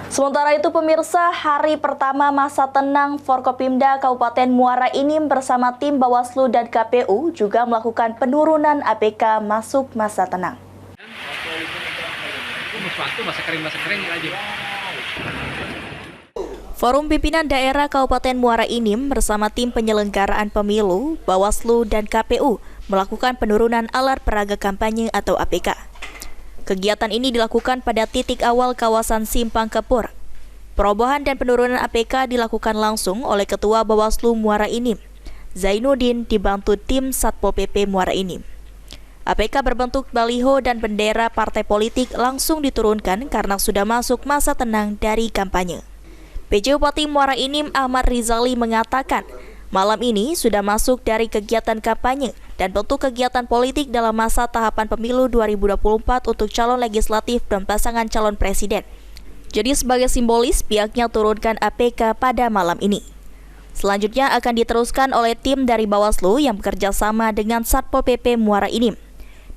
Sementara itu pemirsa, hari pertama masa tenang Forkopimda Kabupaten Muara Enim bersama tim Bawaslu dan KPU juga melakukan penurunan APK masuk masa tenang. Forum Pimpinan Daerah Kabupaten Muara Enim bersama tim penyelenggaraan pemilu, Bawaslu dan KPU melakukan penurunan alat peraga kampanye atau APK. Kegiatan ini dilakukan pada titik awal kawasan Simpang Kepur. Perobohan dan penurunan APK dilakukan langsung oleh Ketua Bawaslu Muara Enim, Zainuddin, dibantu tim Satpol PP Muara Enim. APK berbentuk baliho dan bendera partai politik langsung diturunkan karena sudah masuk masa tenang dari kampanye. PJ Bupati Muara Enim Ahmad Rizali mengatakan, malam ini sudah masuk dari kegiatan kampanye dan bentuk kegiatan politik dalam masa tahapan pemilu 2024 untuk calon legislatif dan pasangan calon presiden. Jadi sebagai simbolis, pihaknya turunkan APK pada malam ini. Selanjutnya akan diteruskan oleh tim dari Bawaslu yang bekerja sama dengan Satpol PP Muara Enim.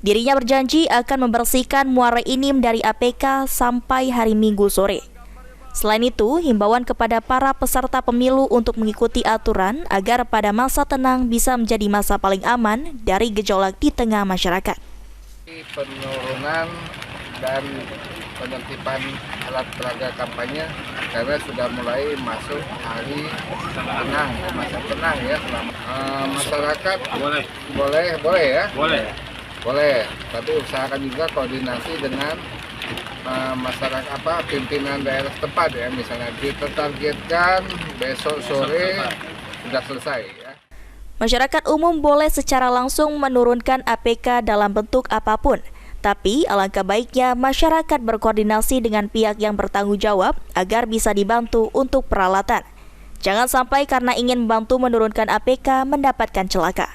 Dirinya berjanji akan membersihkan Muara Enim dari APK sampai hari Minggu sore. Selain itu, himbauan kepada para peserta pemilu untuk mengikuti aturan agar pada masa tenang bisa menjadi masa paling aman dari gejolak di tengah masyarakat. Penurunan dan penertiban alat peraga kampanye karena sudah mulai masuk hari tenang, masa tenang ya. Masyarakat boleh ya? Boleh, tapi usahakan juga koordinasi dengan masyarakat pimpinan daerah setempat ya, misalnya ditargetkan besok sore sudah selesai ya. Masyarakat umum boleh secara langsung menurunkan APK dalam bentuk apapun, tapi alangkah baiknya masyarakat berkoordinasi dengan pihak yang bertanggung jawab agar bisa dibantu untuk peralatan. Jangan sampai karena ingin membantu menurunkan APK mendapatkan celaka.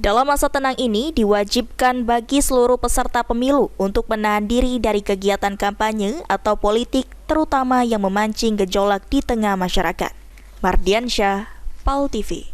Dalam masa tenang ini diwajibkan bagi seluruh peserta pemilu untuk menahan diri dari kegiatan kampanye atau politik terutama yang memancing gejolak di tengah masyarakat. Mardiansyah, PAL TV.